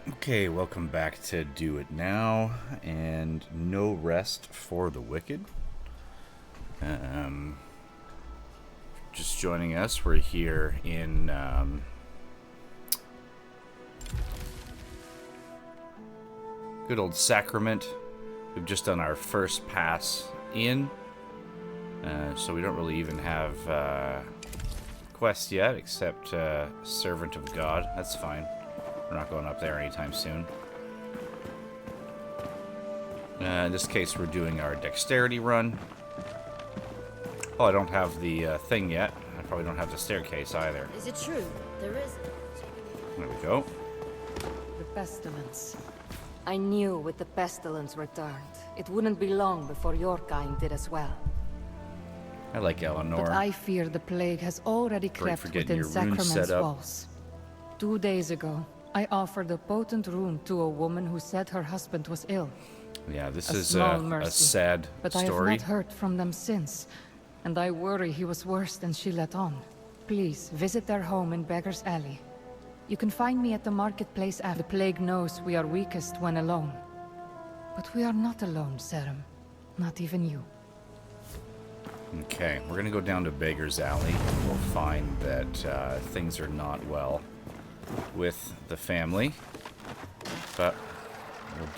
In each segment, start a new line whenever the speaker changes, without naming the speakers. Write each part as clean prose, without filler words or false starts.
Okay, welcome back to Do It Now, and No Rest for the Wicked. Just joining us, we're here in good old Sacrament. We've just done our first pass in, so we don't really even have quests yet, except Servant of God. That's fine. We're not going up there anytime soon. In this case, we're doing our dexterity run. Oh, I don't have the thing yet. I probably don't have the staircase either.
Is it true? There is.
There we go.
The pestilence. I knew with the pestilence returned, it wouldn't be long before your kind did as well.
I like Eleanor.
But I fear the plague has already
Great for
crept
getting
within
your runes
Sacrament's
set up.
walls. 2 days ago, I offered a potent rune to a woman who said her husband was ill.
Yeah, this
A
is
small
a
mercy,
sad
But I have
story.
not heard from them since, and I worry he was worse than she let on. Please, visit their home in Beggar's Alley. You can find me at the marketplace after. The plague knows we are weakest when alone. But we are not alone, Serum. Not even you.
Okay, we're gonna go down to Beggar's Alley. We'll find that things are not well with the family, but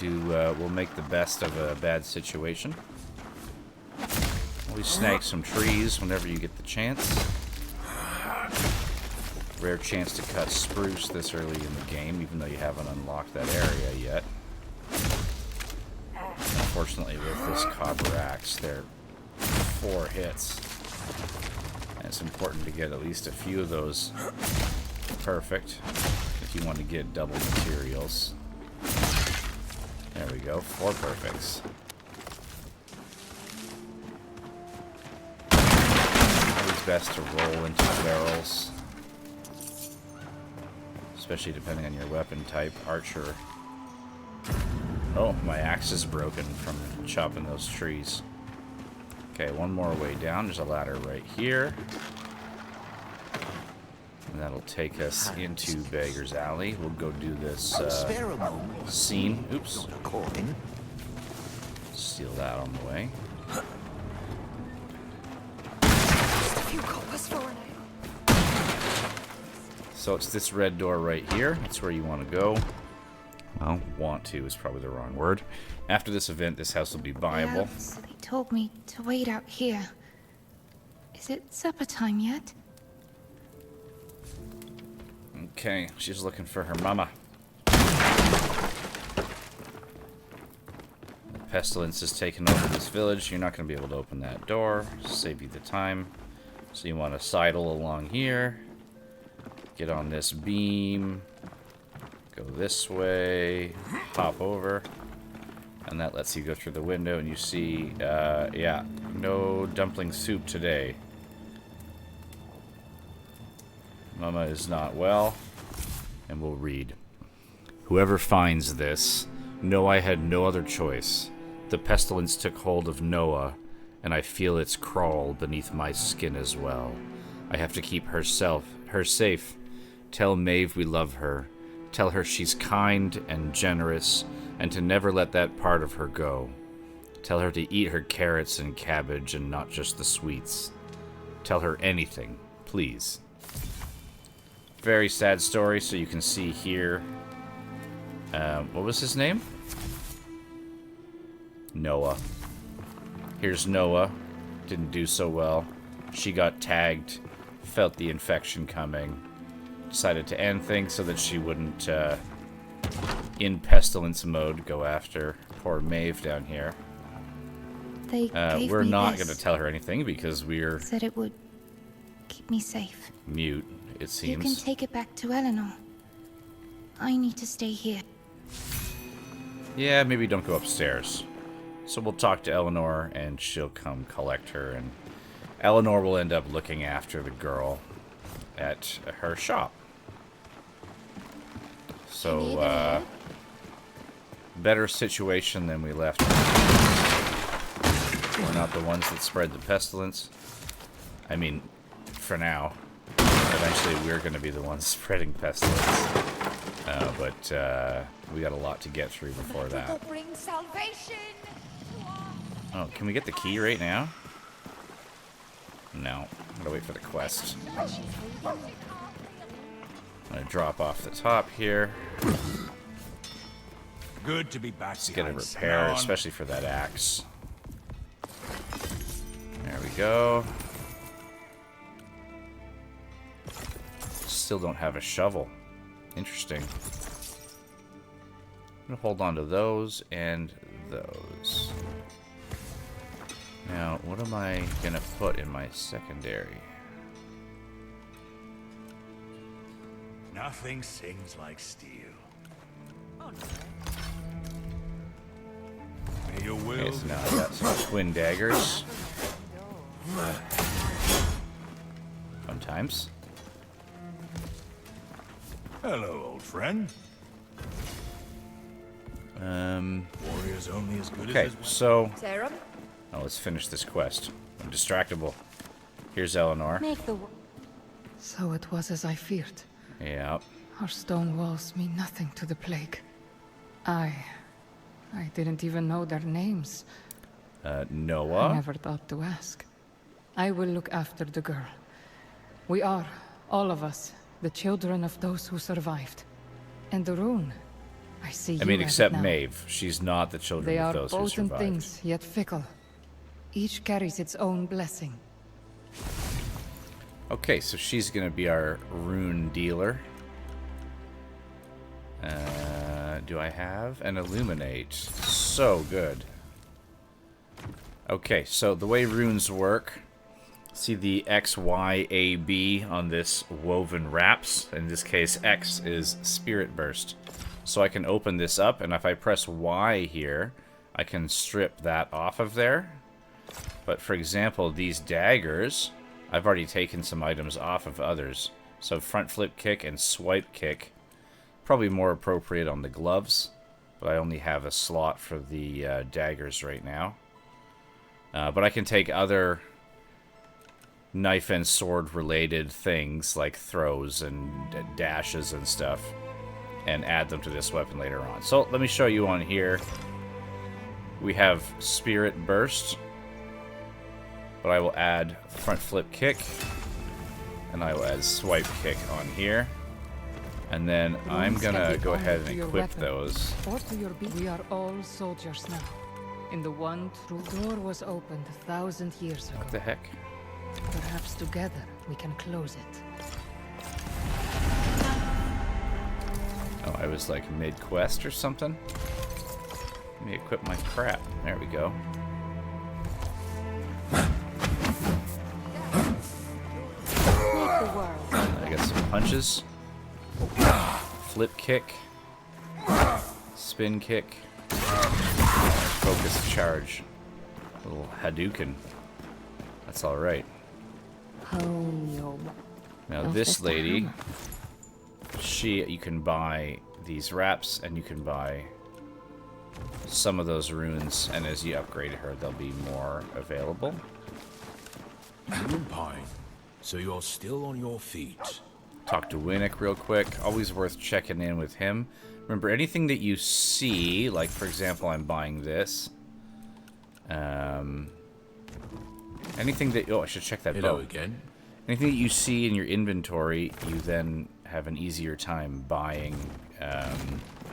we'll make the best of a bad situation. Always snag some trees whenever you get the chance. Rare chance to cut spruce this early in the game, even though you haven't unlocked that area yet. Unfortunately, with this copper axe, they're 4 hits. And it's important to get at least a few of those perfect if you want to get double materials. There we go, 4 perfects. Always best to roll into barrels, especially depending on your weapon type. Archer. Oh, my axe is broken from chopping those trees. Okay, one more way down. There's a ladder right here. And that'll take us into Beggar's Alley. We'll go do this scene. Oops. Steal that on the way. So it's this red door right here. That's where you want to go. Well, want to is probably the wrong word. After this event, this house will be viable.
Yes, they told me to wait out here. Is it supper time yet?
Okay, she's looking for her mama. Pestilence has taken over this village. You're not going to be able to open that door. Save you the time. So you want to sidle along here. Get on this beam. Go this way. Hop over. And that lets you go through the window and you see, yeah, no dumpling soup today. Mama is not well. And we'll read. Whoever finds this, know I had no other choice. The pestilence took hold of Noah, and I feel its crawl beneath my skin as well. I have to keep her safe. Tell Maeve we love her. Tell her she's kind and generous, and to never let that part of her go. Tell her to eat her carrots and cabbage and not just the sweets. Tell her anything, please. Very sad story, so you can see here. What was his name? Noah. Here's Noah. Didn't do so well. She got tagged, felt the infection coming, decided to end things so that she wouldn't, in pestilence mode, go after poor Maeve down here.
They gave
we're
me
not
this.
going to tell her anything because we're
Said it would keep me safe.
mute, it
You
seems.
can take it back to Eleanor. I need to stay here.
Yeah, maybe don't go upstairs. So we'll talk to Eleanor, and she'll come collect her, and Eleanor will end up looking after the girl at her shop. So, better situation than we left. We're not the ones that spread the pestilence. I mean, for now. Eventually we're going to be the ones spreading pestilence. But we got a lot to get through before that.
Bring salvation.
Oh, can we get the key right now? No. I'm gonna wait for the quest. I'm gonna drop off the top here.
Good to be back.
Let's get a repair, especially for that axe. There we go. Still don't have a shovel. Interesting. I'm gonna hold on to those and those. Now, what am I gonna put in my secondary?
Nothing sings like steel. May your will.
Okay, so now I got some twin daggers. Fun times.
Hello, old friend. Warriors only as good
Okay,
as his
so
Serum?
now let's finish this quest. I'm distractible. Here's Eleanor.
Make the
So it was as I feared.
Yeah.
Our stone walls mean nothing to the plague. I didn't even know their names. I
Noah.
never thought to ask. I will look after the girl. We are, all of us, the children of those who survived. And the rune, I see you
I mean,
have it
except
now.
Maeve. She's not the children
They
of
are
those who
potent
survived.
things, yet fickle. Each carries its own blessing.
Okay, so she's gonna be our rune dealer. Do I have an illuminate? So good. Okay, so the way runes work, see the X, Y, A, B on this woven wraps. In this case, X is Spirit Burst. So I can open this up, and if I press Y here, I can strip that off of there. But for example, these daggers, I've already taken some items off of others. So front flip kick and swipe kick, probably more appropriate on the gloves. But I only have a slot for the daggers right now. But I can take other knife and sword related things like throws and dashes and stuff and add them to this weapon later on. So let me show you on here. We have Spirit Burst, but I will add front flip kick and I will add swipe kick on here. And then I'm gonna go ahead and equip those.
Or to your we are all soldiers now. In the one true door was opened 1,000 years ago.
What the heck?
Perhaps together we can close it.
Oh, I was like mid-quest or something? Let me equip my crap. There we go.
Make the world.
I got some punches. Flip kick. Spin kick. Focus charge. A little Hadouken. That's alright. Now this lady, you can buy these wraps and you can buy some of those runes, and as you upgrade her, they'll be more available.
Pine. So you're still on your feet.
Talk to Winnick real quick. Always worth checking in with him. Remember, anything that you see, like for example, I'm buying this. Anything that I should check that
Hello
bow
again.
Anything that you see in your inventory, you then have an easier time buying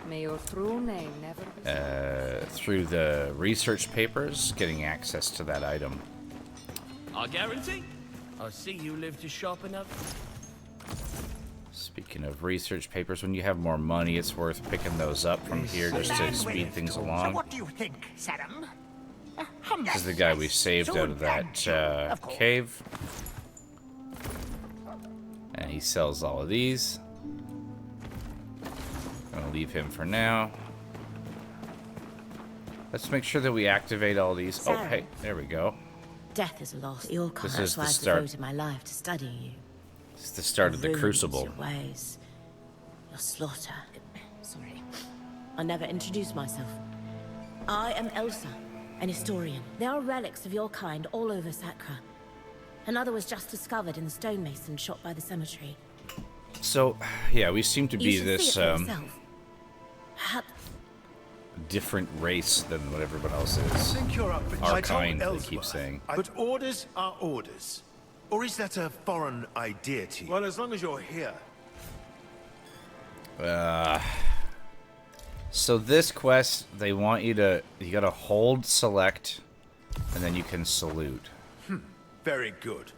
May your true name never be
through the research papers, getting access to that item.
I guarantee. I see you live to sharpen up.
Speaking of research papers, when you have more money, it's worth picking those up from here just to speed things
So
along.
what do you think, Saddam?
This is the guy we saved out of that cave. And he sells all of these. I'm gonna leave him for now. Let's make sure that we activate all these. Oh, hey, there we go.
Death is a loss. Your
This
kind,
is
so
the
I've
start.
devoted my life to studying you.
This is the start of the
Runes,
Crucible.
Your ways, your slaughter. Sorry, I never introduced myself. I am Elsa, an historian. There are relics of your kind all over Sakra. Another was just discovered in the stonemason shot by the cemetery.
So, yeah, we seem to
You
be
should
this
see it for yourself. Perhaps
different race than what everyone else
I
is.
think you're up for
Our
I told
kind, they keep
Ellsworth.
saying.
But orders are orders. Or is that a foreign idea to you? Well, as long as you're here.
So this quest, they want you gotta hold select, and then you can salute.
Very good.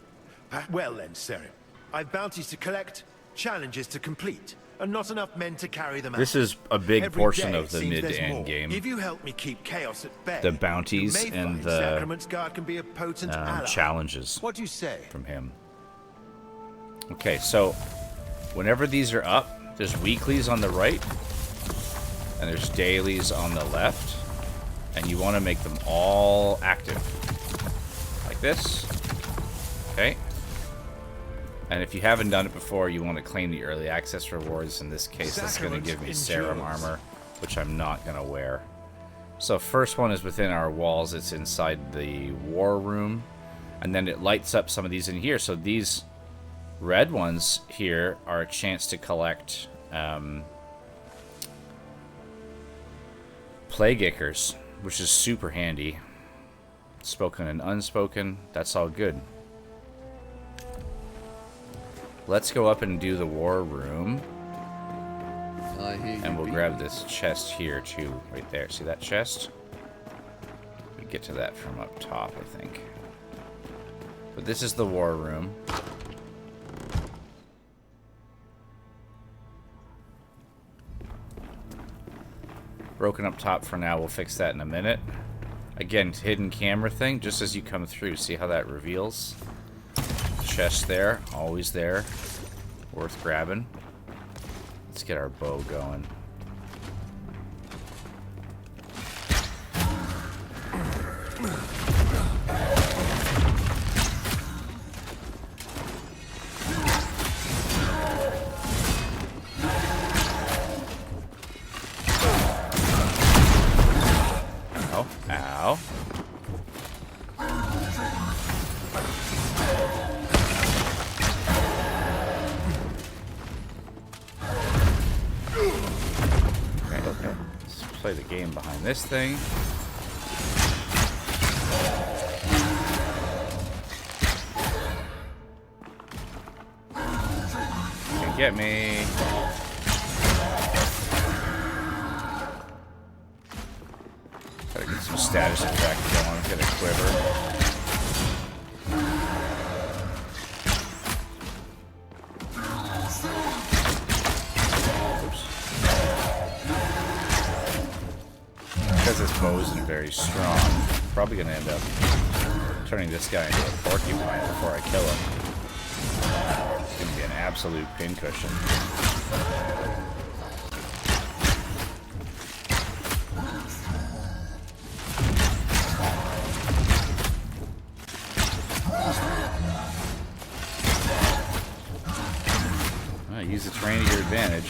Well then, Serim. I've bounties to collect, challenges to complete, and not enough men to carry them out.
This is a big
Every
portion
day
of
it
the
seems
mid
there's
to end
more.
game.
If you help me keep chaos at bay,
The bounties
you may
and
find
the
Sacrament's guard can be a potent ally.
challenges
What do you say?
from him. Okay, so whenever these are up, there's weeklies on the right, and there's dailies on the left, and you want to make them all active. Like this. Okay. And if you haven't done it before, you want to claim the early access rewards. In this case, that's going to give me Serum armor, which I'm not going to wear. So first one is within our walls. It's inside the war room. And then it lights up some of these in here. So these red ones here are a chance to collect Plague Acres, which is super handy. Spoken and unspoken, that's all good. Let's go up and do the war room. And we'll grab this chest here too, right there. See that chest? We get to that from up top, I think. But this is the war room. Broken up top for now, we'll fix that in a minute. Again, hidden camera thing, just as you come through, see how that reveals? Chest there, always there. Worth grabbing. Let's get our bow going. Oh, ow. Okay. Let's play the game behind this thing. Can't get me. Gotta get some status effect going. Get a quiver. Because this bow isn't very strong, probably gonna end up turning this guy into a porcupine before I kill him. It's gonna be an absolute pincushion. Use the terrain to your advantage.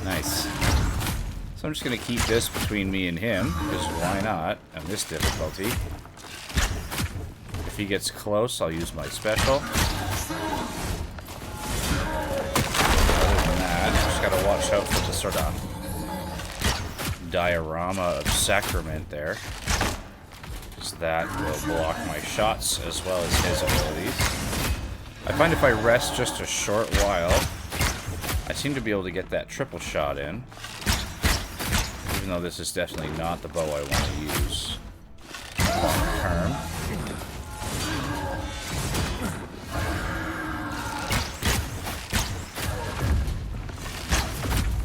Nice. So I'm just going to keep this between me and him, because why not, on this difficulty. If he gets close, I'll use my special. Other than that, just got to watch out for the sort of diorama of Sacrament there. Because that will block my shots as well as his abilities. I find if I rest just a short while, I seem to be able to get that triple shot in. Even though this is definitely not the bow I want to use long term.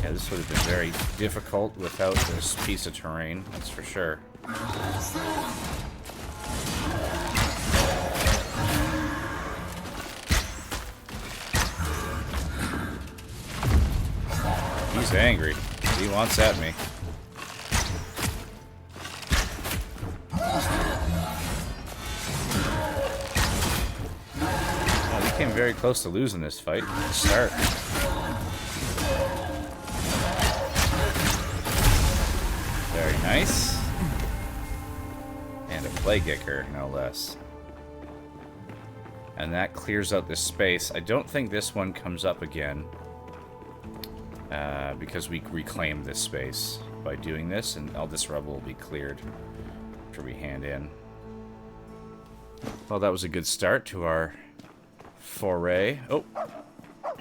Yeah, this would have been very difficult without this piece of terrain, that's for sure. He's angry. He wants at me. came very close to losing this fight at the start. Very nice. And a plague kicker, no less. And that clears out this space. I don't think this one comes up again. Because we reclaimed this space by doing this, and all this rubble will be cleared after we hand in. Well, that was a good start to our foray. Oh,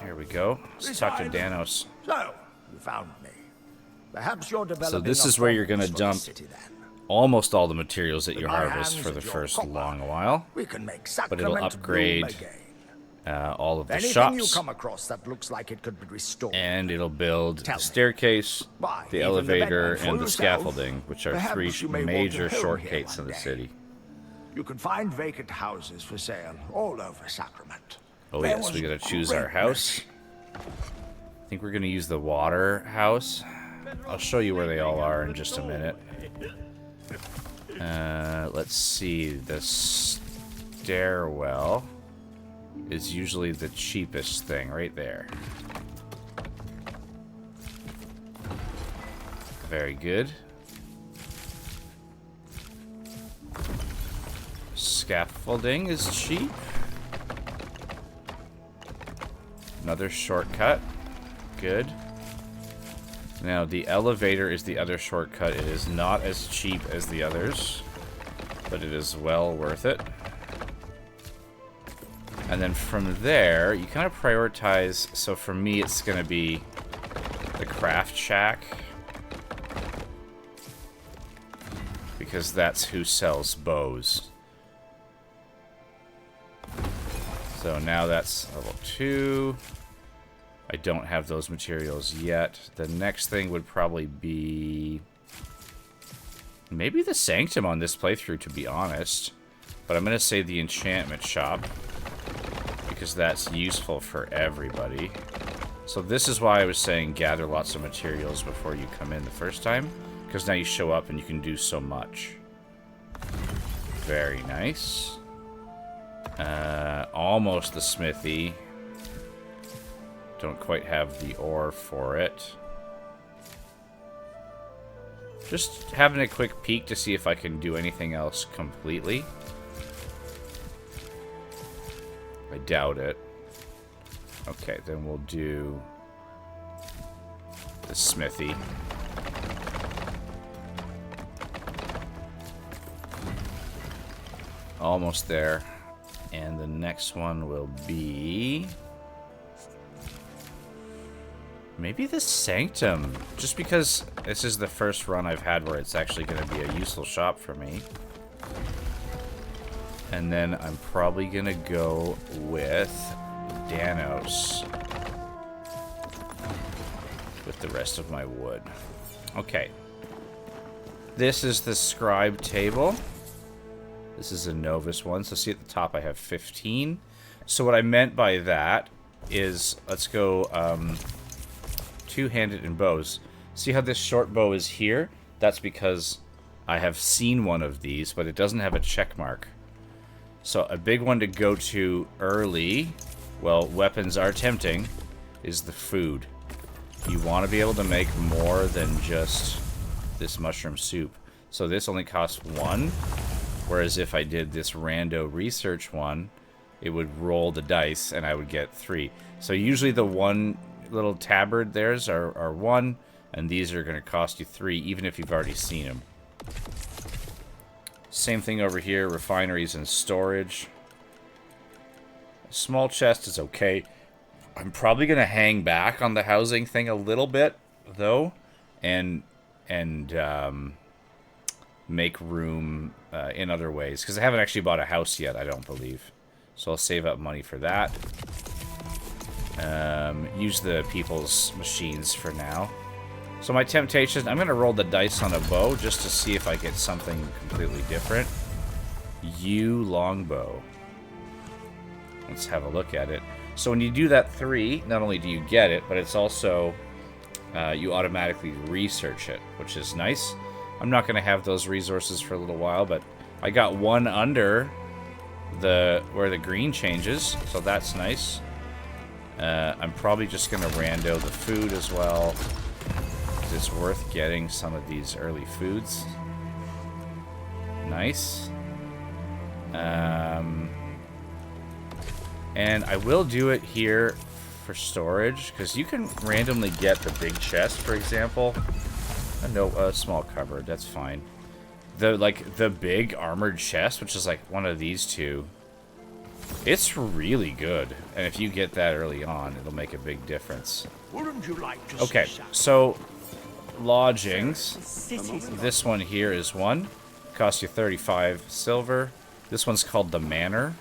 here we go. Let's talk to Danos.
So, you found me. Perhaps you're developing.
So this is where you're going to dump almost all the materials that you harvest for the first long while.
We can make
but it'll upgrade all of the
Anything
shops.
you come across that looks like it could be restored.
And it'll build the staircase, the elevator, and the
yourself,
scaffolding, which are
perhaps
three
you may want
major
to home
shortcuts
here
in the
one day.
city.
You can find vacant houses for sale all over Sacrament.
Oh
There
yes,
was
we gotta choose our
great
house. I think we're gonna use the water house. I'll show you where they all are in just a minute. Let's see, the stairwell is usually the cheapest thing, right there. Very good. Scaffolding is cheap. Another shortcut. Good. Now, the elevator is the other shortcut. It is not as cheap as the others, but it is well worth it. And then from there, you kind of prioritize. So for me, it's going to be the craft shack, because that's who sells bows. So now that's level 2. I don't have those materials yet. The next thing would probably be maybe the Sanctum on this playthrough, to be honest. But I'm going to say the enchantment shop, because that's useful for everybody. So this is why I was saying gather lots of materials before you come in the first time, because now you show up and you can do so much. Very nice. Almost the smithy. Don't quite have the ore for it. Just having a quick peek to see if I can do anything else completely. I doubt it. Okay, then we'll do the smithy. Almost there. And the next one will be maybe the Sanctum, just because this is the first run I've had where it's actually going to be a useful shop for me. And then I'm probably going to go with Danos with the rest of my wood. Okay. This is the scribe table. This is a novice one, so see at the top I have 15. So what I meant by that is, let's go two-handed and bows. See how this short bow is here? That's because I have seen one of these, but it doesn't have a check mark. So a big one to go to early, well, weapons are tempting, is the food. You want to be able to make more than just this mushroom soup. So this only costs 1, whereas if I did this rando research one, it would roll the dice and I would get 3. So usually the one little tabard theirs are 1, and these are going to cost you 3, even if you've already seen them. Same thing over here, refineries and storage. A small chest is okay. I'm probably going to hang back on the housing thing a little bit, though, and make room in other ways, because I haven't actually bought a house yet, I don't believe. So I'll save up money for that. Use the people's machines for now. So my temptation, I'm going to roll the dice on a bow just to see if I get something completely different. Longbow. Let's have a look at it. So when you do that 3, not only do you get it, but it's also, you automatically research it, which is nice. I'm not going to have those resources for a little while, but I got 1 under where the green changes, so that's nice. I'm probably just gonna rando the food as well, because it's worth getting some of these early foods. Nice. And I will do it here for storage, because you can randomly get the big chest, for example. No, a small cupboard, that's fine. The big armored chest, which is like one of these two, it's really good. And if you get that early on, it'll make a big difference.
Wouldn't you like to
Okay,
see something?
so lodgings. This one here is one. Costs you 35 silver. This one's called the Manor.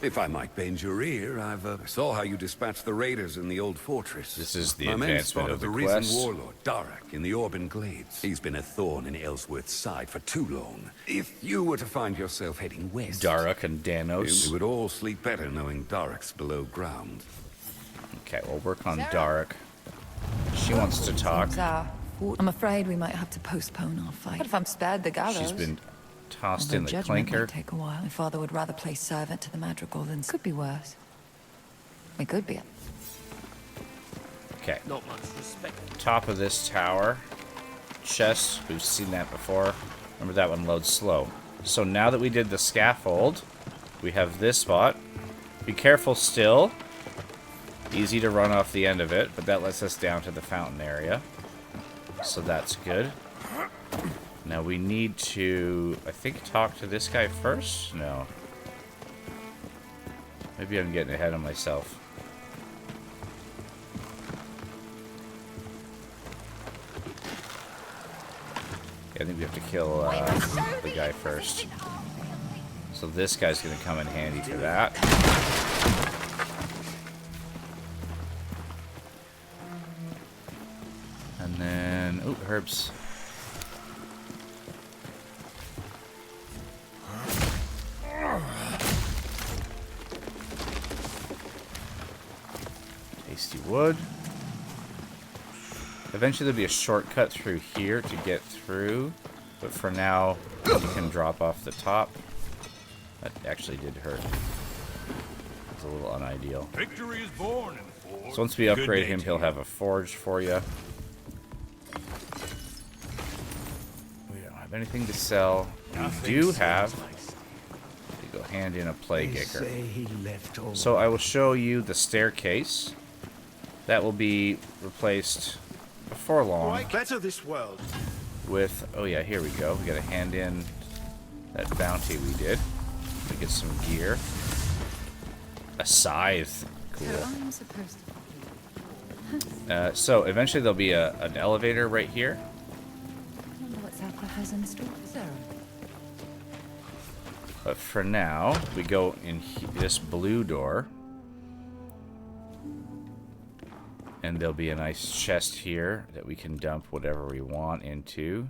If I might bend your ear, I saw how you dispatched the raiders in the old fortress.
This is the
My men
advancement
spotted
of the
the risen
quest.
warlord, Darak, in the Orban Glades. He's been a thorn in Ellsworth's side for too long. If you were to find yourself heading west...
Darak and Danos.
We would all sleep better knowing Darak's below ground.
Okay, we'll work on Darak. She wants to talk.
I'm afraid we might have to postpone our fight. But if I'm spared the gallows...
She's been tossed
Although
in the
judgment
clinker.
might take a while. My father would rather play servant to the Madrigal than... Could be worse. We could be.
Okay.
Not much respect.
Top of this tower. Chest. We've seen that before. Remember, that one loads slow. So now that we did the scaffold, we have this spot. Be careful still. Easy to run off the end of it, but that lets us down to the fountain area. So that's good. Now we need to, I think, talk to this guy first? No. Maybe I'm getting ahead of myself. Yeah, I think we have to kill the guy first. So this guy's going to come in handy for that. And then, oh, herbs. Tasty wood. Eventually there'll be a shortcut through here to get through, but for now you can drop off the top. That actually did hurt. It's a little unideal.
Victory is born in Forge.
So once we
Good
upgrade
day
him,
to
he'll
you.
have a forge for you. We don't have anything to sell. We do have to go hand in a plague acre. So I will show you the staircase. That will be replaced before long
Why better this world?
with, oh yeah, here we go. We gotta hand in that bounty we did. We get some gear. A scythe. Cool.
I'm supposed to.
So eventually there'll be an elevator right here.
I wonder what Zappa has in store for Sarah.
But for now, we go in this blue door. And there'll be a nice chest here that we can dump whatever we want into.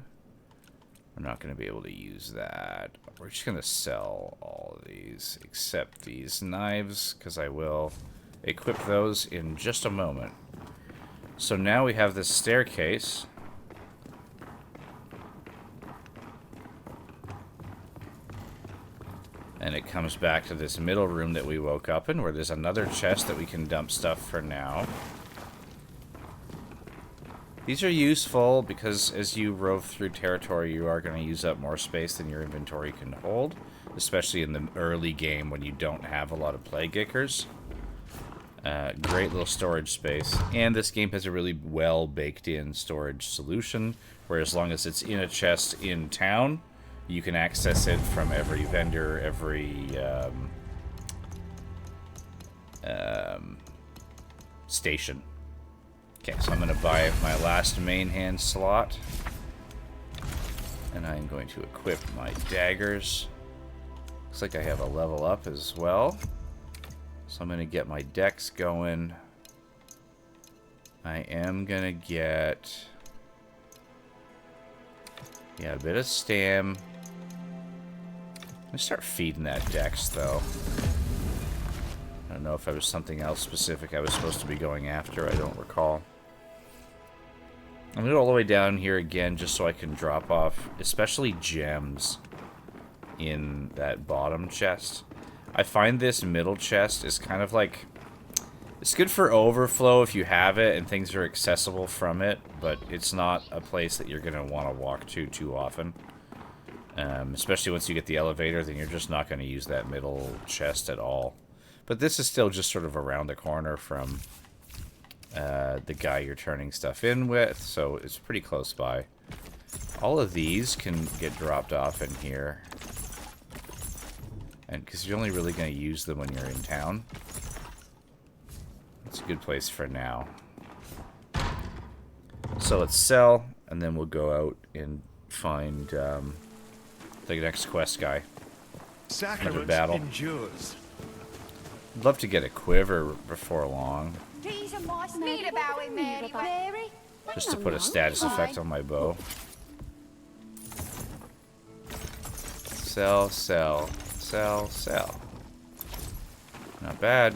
We're not going to be able to use that. We're just going to sell all of these, except these knives, because I will equip those in just a moment. So now we have this staircase. And it comes back to this middle room that we woke up in, where there's another chest that we can dump stuff for now. These are useful because as you rove through territory, you are going to use up more space than your inventory can hold, especially in the early game when you don't have a lot of plague acres. Great little storage space. And this game has a really well baked in storage solution, where as long as it's in a chest in town, you can access it from every vendor, every station. Okay, so I'm going to buy my last main hand slot. And I'm going to equip my daggers. Looks like I have a level up as well. So I'm going to get my dex going. I am going to get... yeah, a bit of stam. I'm going to start feeding that dex, though. I don't know if there was something else specific I was supposed to be going after. I don't recall. I'm going to go all the way down here again just so I can drop off, especially gems, in that bottom chest. I find this middle chest is kind of like... It's good for overflow if you have it and things are accessible from it, but it's not a place that you're going to want to walk to too often. Especially once you get the elevator, then you're just not going to use that middle chest at all. But this is still just sort of around the corner from the guy you're turning stuff in with, so it's pretty close by. All of these can get dropped off in here. And because you're only really going to use them when you're in town. It's a good place for now. So let's sell, and then we'll go out and find the next quest guy. Another battle.
Endures.
I'd love to get a quiver before long. Just to put a status effect on my bow. Sell, sell, sell, sell. Not bad.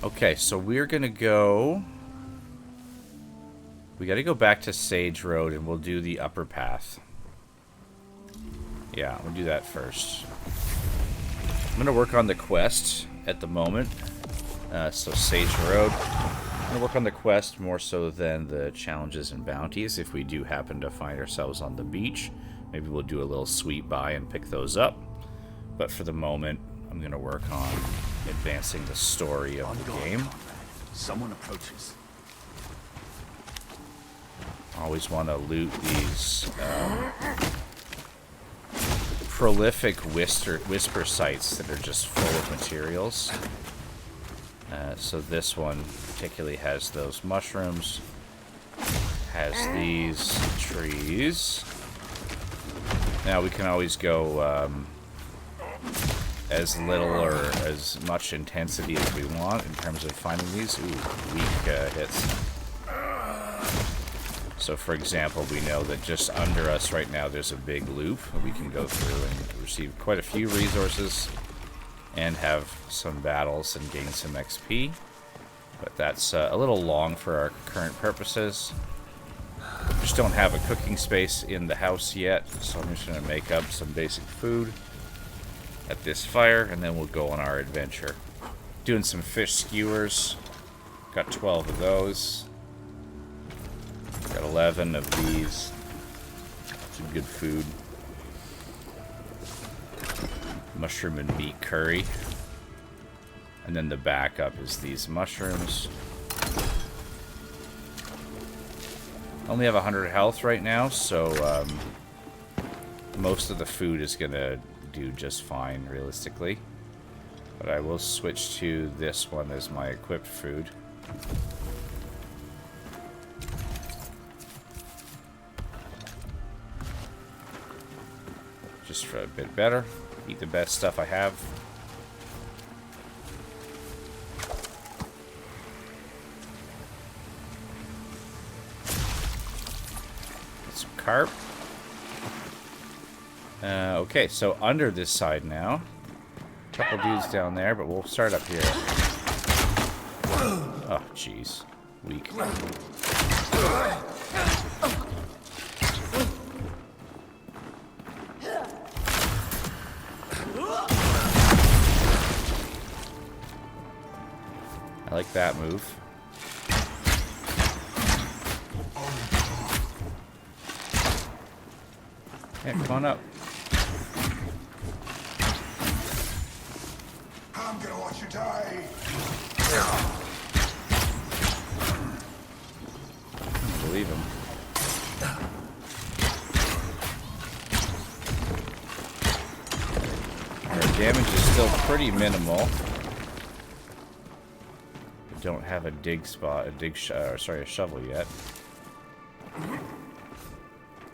Okay, so we're gonna go... We gotta go back to Sage Road and we'll do the upper path. Yeah, we'll do that first. I'm gonna work on the quest at the moment. So Sage Road. I'm gonna work on the quest more so than the challenges and bounties. If we do happen to find ourselves on the beach, maybe we'll do a little sweep by and pick those up. But for the moment, I'm gonna work on advancing the story of the game.
Someone approaches.
Always want to loot these prolific whisper sites that are just full of materials. So this one particularly has those mushrooms, has these trees. Now we can always go as little or as much intensity as we want in terms of finding these. Ooh, weak hits. So for example, we know that just under us right now there's a big loop. We can go through and receive quite a few resources and have some battles and gain some XP. But that's a little long for our current purposes. Just don't have a cooking space in the house yet, so I'm just going to make up some basic food at this fire, and then we'll go on our adventure. Doing some fish skewers. Got 12 of those. Got 11 of these. Some good food. Mushroom and meat curry. And then the backup is these mushrooms. Only have 100 health right now, so most of the food is gonna do just fine, realistically. But I will switch to this one as my equipped food. Just for a bit better. Eat the best stuff I have. Get some carp. Okay, so under this side now. A couple dudes down there, but we'll start up here. Oh, jeez. Weak. I like that move. Yeah, come on up.
I'm gonna watch you die.
I believe him. Our damage is still pretty minimal. We don't have a dig spot, a shovel yet.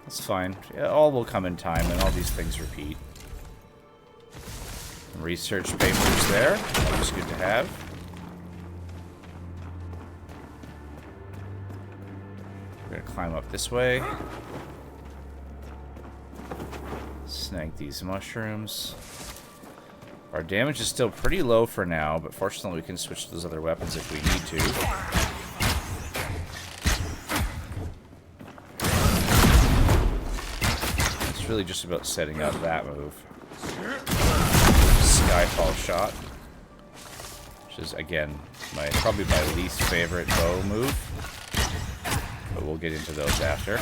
That's fine. Yeah, all will come in time, and all these things repeat. Research papers there. Always good to have. We're gonna climb up this way. Snag these mushrooms. Our damage is still pretty low for now, but fortunately we can switch to those other weapons if we need to. really just about setting up that move. Skyfall shot. Which is, again, probably my least favorite bow move. But we'll get into those after.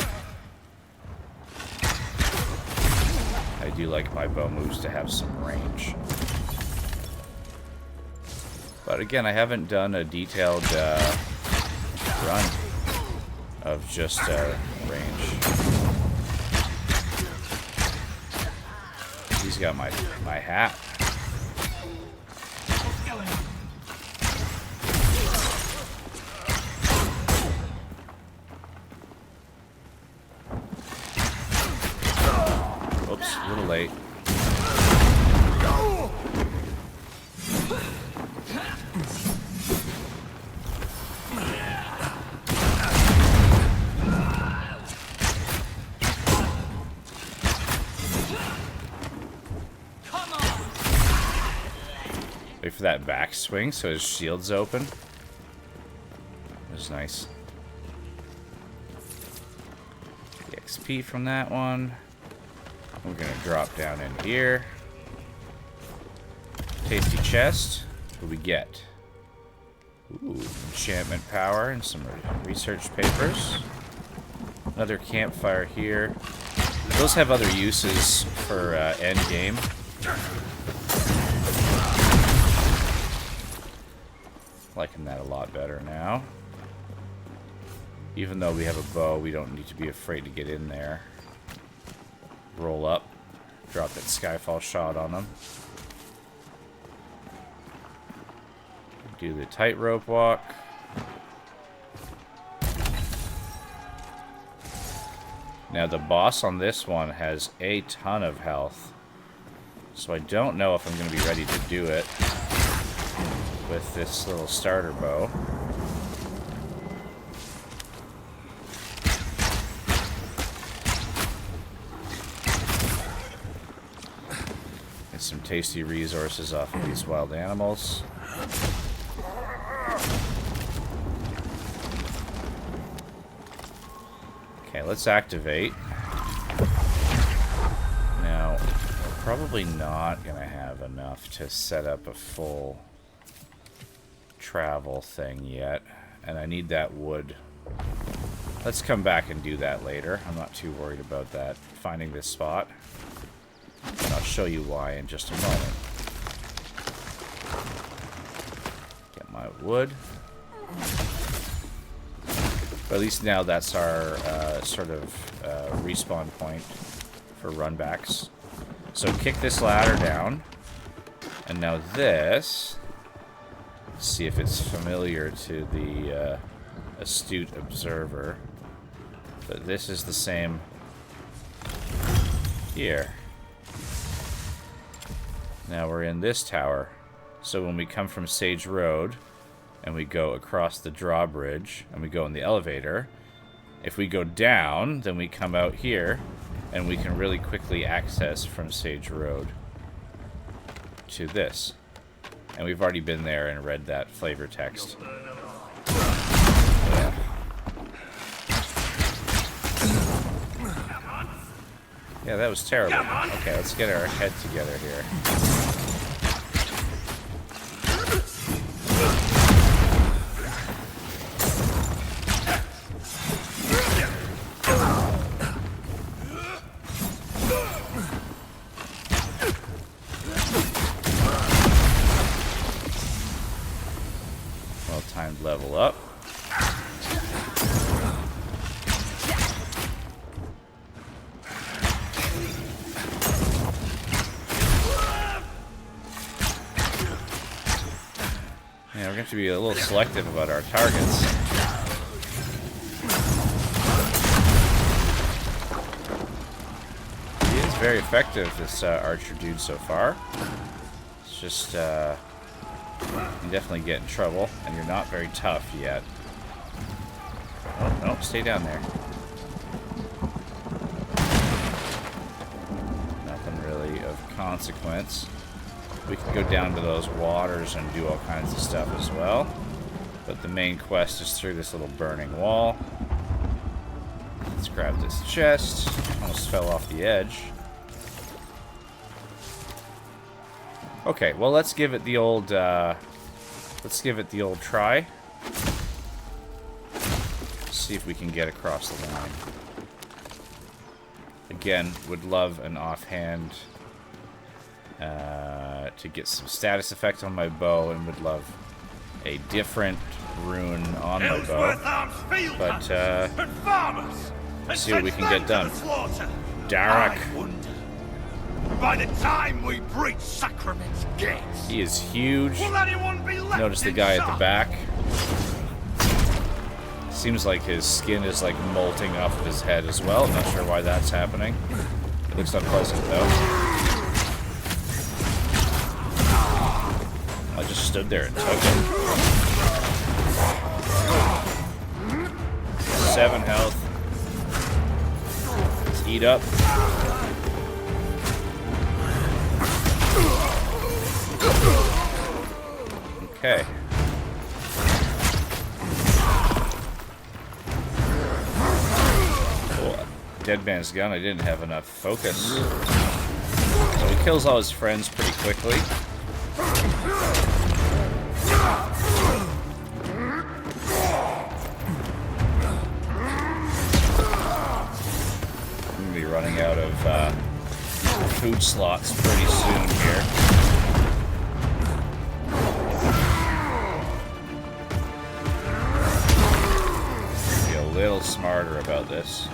I do like my bow moves to have some range. But again, I haven't done a detailed run of just range. He's got my hat. Oops, a little late. Wait for that backswing so his shield's open. That was nice. The XP from that one. We're gonna drop down in here. Tasty chest. What do we get? Ooh, enchantment power and some research papers. Another campfire here. Those have other uses for end game. Liking that a lot better now. Even though we have a bow, we don't need to be afraid to get in there. Roll up. Drop that skyfall shot on them. Do the tightrope walk. Now the boss on this one has a ton of health. So I don't know if I'm going to be ready to do it with this little starter bow. Get some tasty resources off of these wild animals. Okay, let's activate. Now, we're probably not going to have enough to set up a full travel thing yet, and I need that wood. Let's come back and do that later. I'm not too worried about that, finding this spot. And I'll show you why in just a moment. Get my wood. But at least now that's our sort of respawn point for runbacks. So kick this ladder down. And now this... Let's see if it's familiar to the astute observer. But this is the same here. Now we're in this tower. So when we come from Sage Road and we go across the drawbridge and we go in the elevator, if we go down, then we come out here and we can really quickly access from Sage Road to this. And we've already been there and read that flavor text. Yeah. Yeah, that was terrible. Okay, let's get our head together here. Well-timed level up. Yeah, we're going to have to be a little selective about our targets. He is very effective, this archer dude, so far. It's just, you definitely get in trouble, and you're not very tough yet. Oh, no, stay down there. Nothing really of consequence. We can go down to those waters and do all kinds of stuff as well. But the main quest is through this little burning wall. Let's grab this chest. Almost fell off the edge. Okay, well, let's give it the old try. See if we can get across the line. Again, would love an offhand to get some status effect on my bow, and would love a different rune on my bow. But see what we can get done. Darak.
By the time we breach Sacrament's gates,
He is huge.
will anyone be left
Notice the guy at the
inside?
back. Seems like his skin is like molting off of his head as well. I'm not sure why that's happening. Looks unpleasant though. I just stood there and took him. 7 health. Let's eat up. Okay. Oh, dead man's gun. I didn't have enough focus. So he kills all his friends pretty quickly. I'm gonna be running out of food slots pretty soon here. Little smarter about this.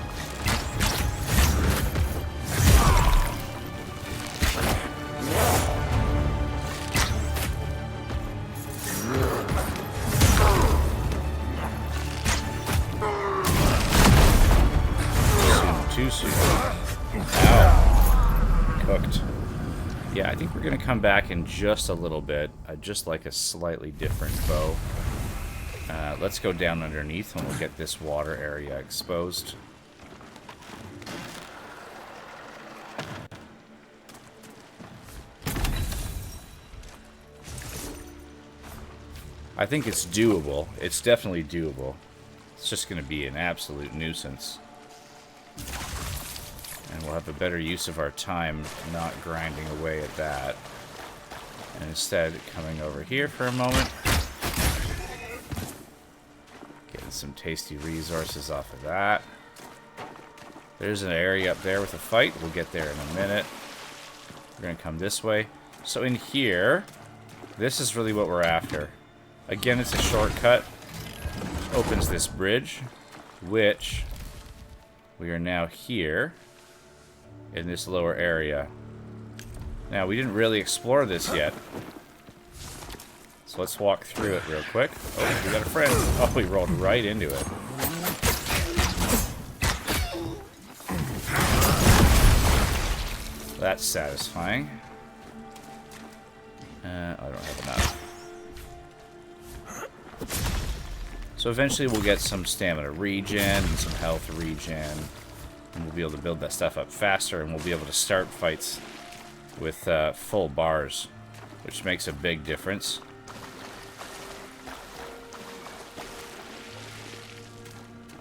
Too soon. Ow. Cooked. Yeah, I think we're gonna come back in just a little bit. I'd just like a slightly different bow. Let's go down underneath and we'll get this water area exposed. I think it's doable. It's definitely doable. It's just going to be an absolute nuisance. And we'll have a better use of our time not grinding away at that. And instead coming over here for a moment. Getting some tasty resources off of that. There's an area up there with a fight. We'll get there in a minute. We're going to come this way. So in here, this is really what we're after. Again, it's a shortcut. Which opens this bridge, which we are now here in this lower area. Now, we didn't really explore this yet. So let's walk through it real quick. Oh, we got a friend. Oh, we rolled right into it. That's satisfying. I don't have enough. So eventually we'll get some stamina regen and some health regen. And we'll be able to build that stuff up faster, and we'll be able to start fights with full bars, which makes a big difference.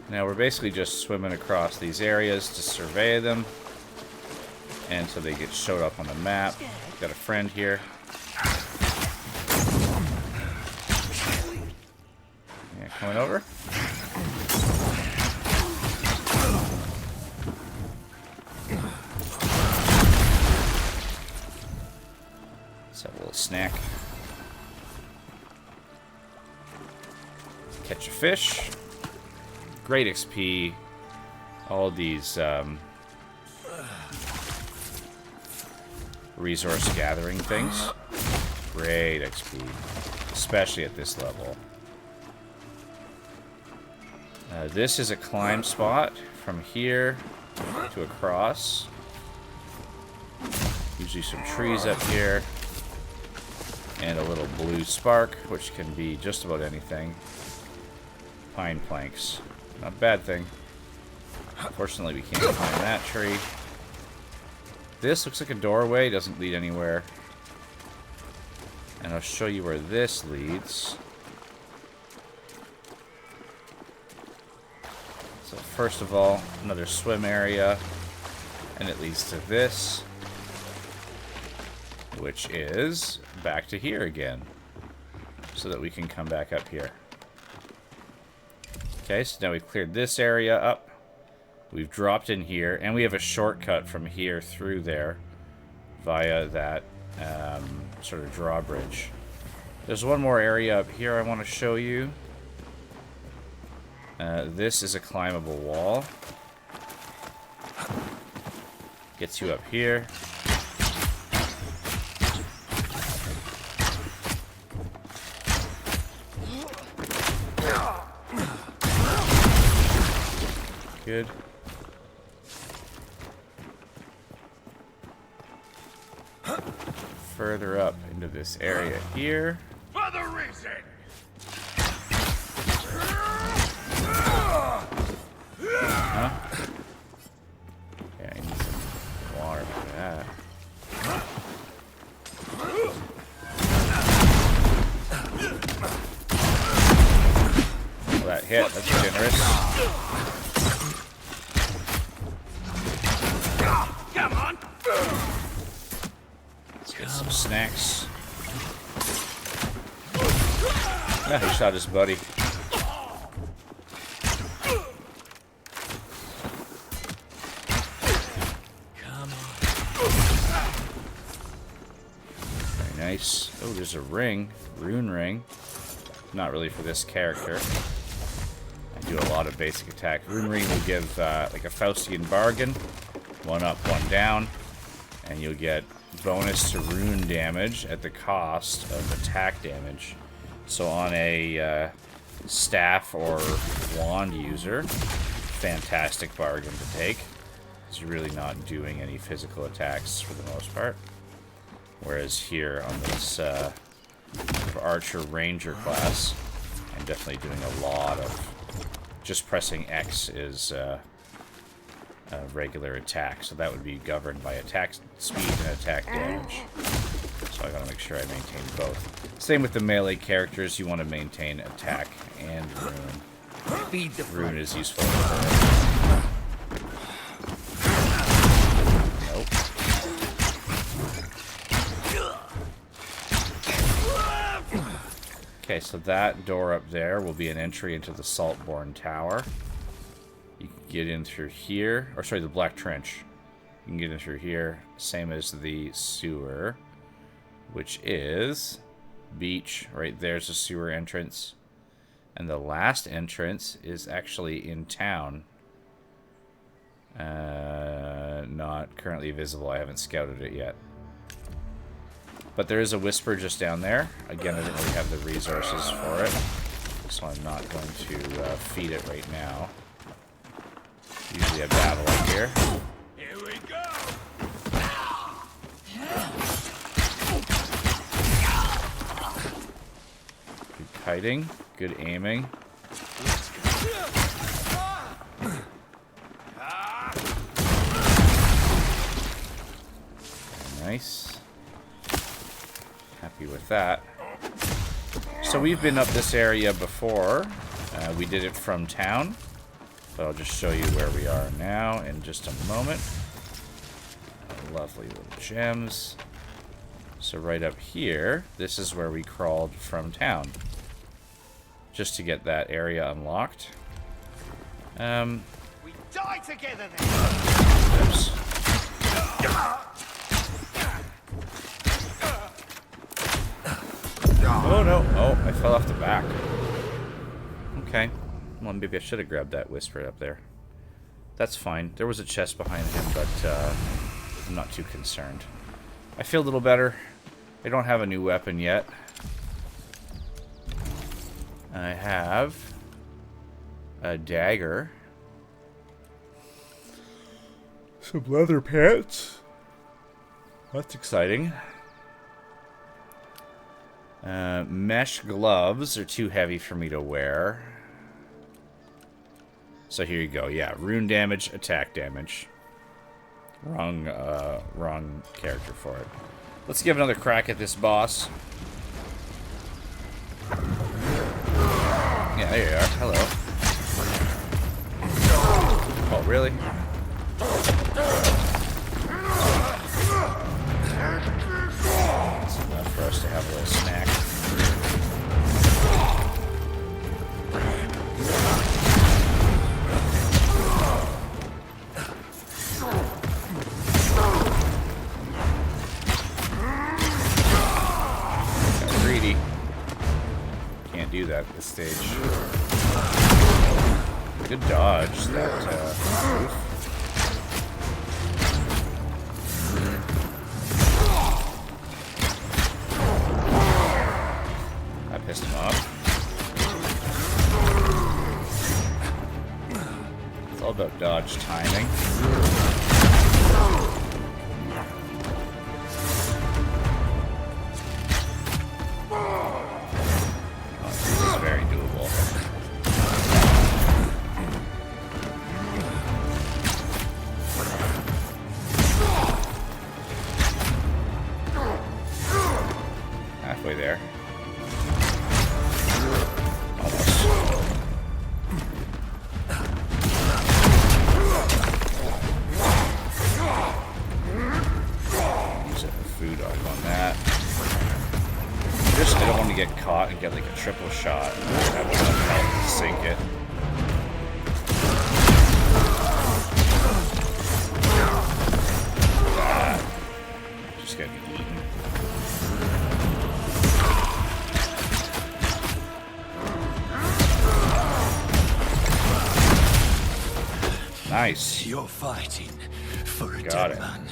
Now we're basically just swimming across these areas to survey them until they get showed up on the map. Got a friend here. Yeah, coming over. Let's have a little snack. Catch a fish. Great XP. All these resource gathering things. Great XP. Especially at this level. This is a climb spot from here to across. Usually some trees up here. And a little blue spark, which can be just about anything. Pine planks. Not a bad thing. Unfortunately, we can't climb that tree. This looks like a doorway, doesn't lead anywhere. And I'll show you where this leads. So first of all, another swim area. And it leads to this. which is back to here again, so that we can come back up here. Okay, so now we've cleared this area up. We've dropped in here, and we have a shortcut from here through there via that sort of drawbridge. There's one more area up here I want to show you. This is a climbable wall. Gets you up here. Good. Further up into this area here.
For the reason.
Huh? Yeah, I need some water for that. Well, that hit. That's generous.
Come on.
Let's get some snacks. Ah, he shot his buddy. Very nice. Oh, there's a ring. Rune ring. Not really for this character. I do a lot of basic attack. Rune ring will give like a Faustian bargain. 1 up, 1 down. And you'll get bonus to rune damage at the cost of attack damage. So on a staff or wand user, fantastic bargain to take. Because you're really not doing any physical attacks for the most part. Whereas here on this archer ranger class, I'm definitely doing a lot of just pressing X is a regular attack. So that would be governed by attack speed and attack damage. So I gotta make sure I maintain both. Same with the melee characters, you want to maintain attack and rune. Rune is useful. Nope. Okay, so that door up there will be an entry into the Saltborn Tower. You can get in through here, or sorry, the Black Trench. You can get in through here, same as the sewer, which is beach. Right there's a sewer entrance. And the last entrance is actually in town. Not currently visible. I haven't scouted it yet. But there is a whisper just down there. Again, I didn't really have the resources for it, so I'm not going to feed it right now. Usually a battle up here.
Here we go.
Good kiting, good aiming. Nice. Happy with that. So we've been up this area before. We did it from town. But I'll just show you where we are now in just a moment. Lovely little gems. So right up here, this is where we crawled from town. Just to get that area unlocked.
We die together then.
Oops. Oh no! Oh, I fell off the back. Okay. Well, maybe I should have grabbed that whisper up there. That's fine. There was a chest behind him, but I'm not too concerned. I feel a little better. I don't have a new weapon yet. I have a dagger. Some leather pants. That's exciting. Mesh gloves are too heavy for me to wear. So here you go. Yeah, rune damage, attack damage. Wrong character for it. Let's give another crack at this boss. Yeah, there you are. Hello. Oh, really? Have a little snack. Got greedy. Can't do that at this stage. Good dodge, that move. I pissed him off. It's all about dodge timing. Oh, this is very doable. Halfway there. Almost. Use it for food on that. Just, I don't want to get caught and get like a triple shot. That would help sink it. Just getting eaten. Nice.
You're fighting for a
Got
dead
it.
man.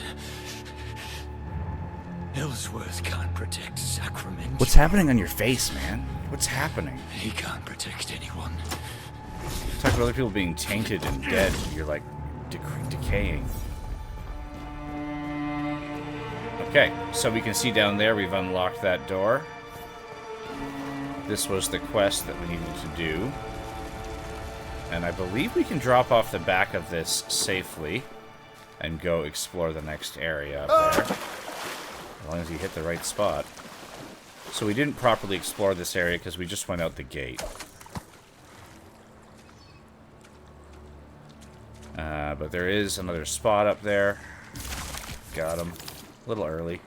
Ellsworth can't protect Sacrament.
What's happening on your face, man? What's happening?
He can't protect anyone.
Talk about other people being tainted and dead. You're like decaying. Okay, so we can see down there we've unlocked that door. This was the quest that we needed to do. And I believe we can drop off the back of this safely and go explore the next area up there. As long as you hit the right spot. So we didn't properly explore this area because we just went out the gate. But there is another spot up there. Got him. A little early.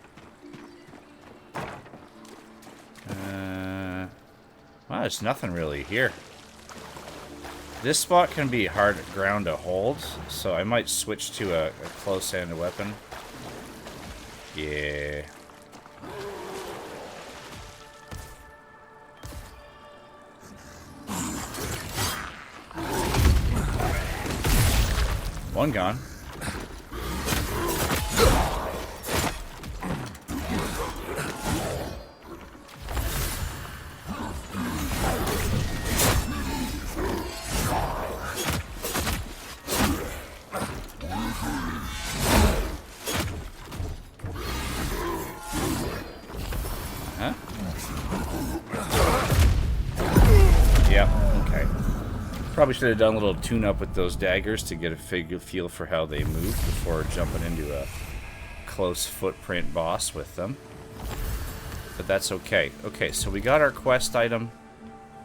Wow, there's nothing really here. This spot can be hard ground to hold, so I might switch to a close-handed weapon. Yeah. One gone. Probably should have done a little tune-up with those daggers to get a feel for how they move before jumping into a close footprint boss with them. But that's okay. Okay, so we got our quest item.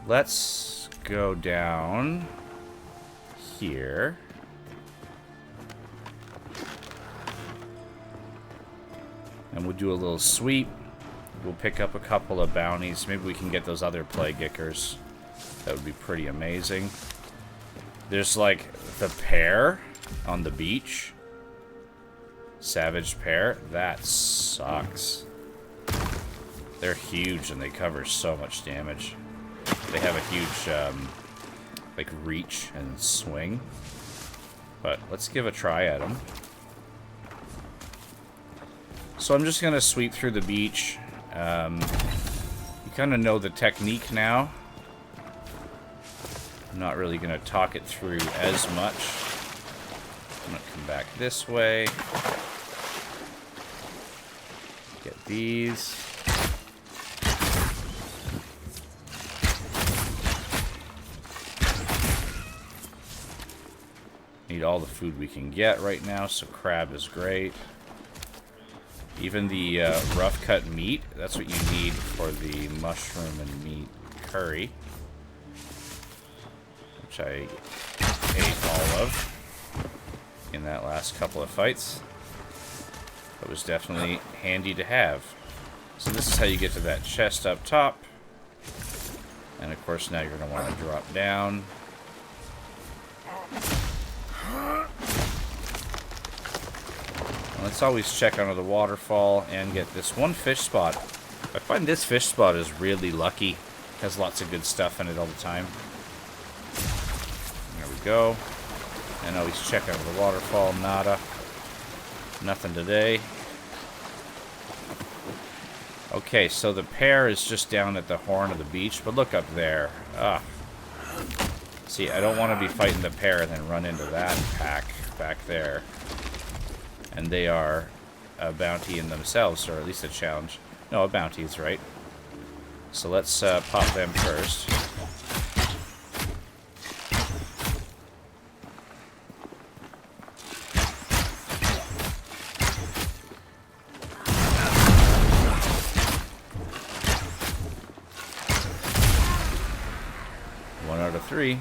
Let's go down here. And we'll do a little sweep. We'll pick up a couple of bounties. Maybe we can get those other plague ickers. That would be pretty amazing. There's like the pear on the beach. Savage pear. That sucks. They're huge and they cover so much damage. They have a huge like reach and swing. But let's give a try at them. So I'm just gonna sweep through the beach. You kind of know the technique now. I'm not really going to talk it through as much. I'm going to come back this way. Get these. Need all the food we can get right now, so crab is great. Even the rough cut meat, that's what you need for the mushroom and meat curry. Which I ate all of in that last couple of fights. That was definitely handy to have. So this is how you get to that chest up top. And of course now you're going to want to drop down. Let's always check under the waterfall and get this one fish spot. I find this fish spot is really lucky. Has lots of good stuff in it all the time. There we go. And always check under the waterfall. Nada. Nothing today. Okay, so the pair is just down at the horn of the beach, but look up there. Ah. See, I don't want to be fighting the pair and then run into that pack back there. And they are a bounty in themselves, or at least a challenge. No, a bounty is right. So let's pop them first. One out of three.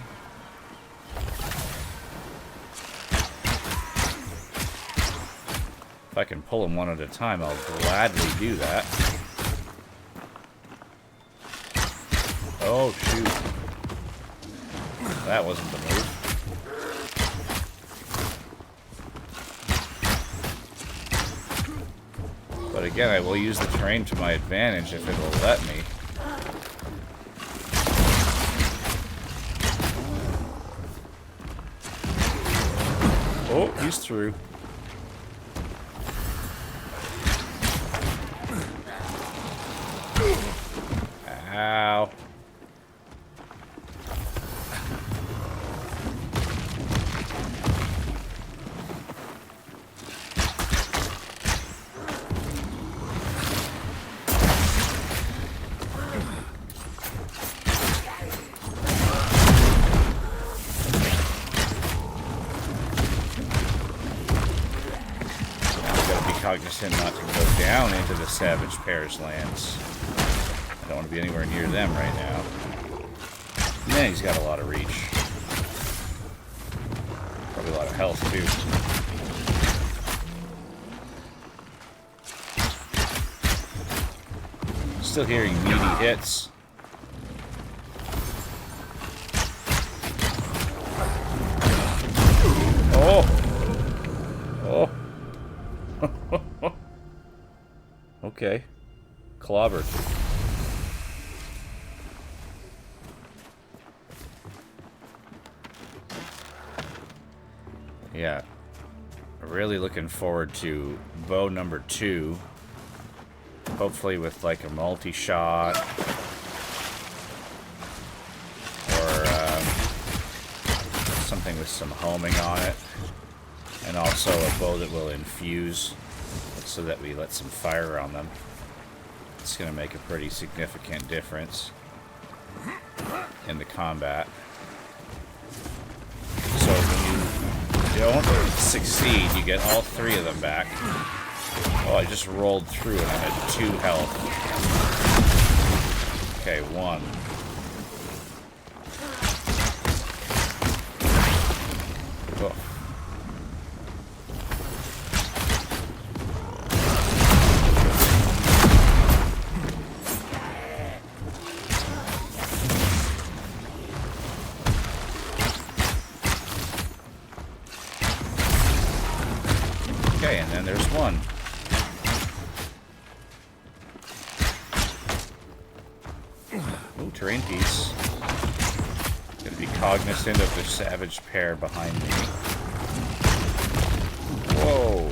If I can pull them one at a time, I'll gladly do that. Oh, shoot. That wasn't the move. But again, I will use the terrain to my advantage if it'll let me. Oh, he's through. Ow. Cognizant not to go down into the Savage Pair's lands. I don't want to be anywhere near them right now. Man, he's got a lot of reach. Probably a lot of health, too. Still hearing meaty hits. Oh! Oh! Okay. Clobbered. Yeah. Really looking forward to bow number 2. Hopefully with like a multi-shot. Or something with some homing on it. And also a bow that will infuse so that we let some fire on them. It's going to make a pretty significant difference in the combat. So when you don't succeed, you get all 3 of them back. Oh, I just rolled through and I had 2 health. Okay, 1. Oh. Okay, and then there's 1. Ooh, terrain piece. Gonna be cognizant of the Savage Pair behind me. Whoa.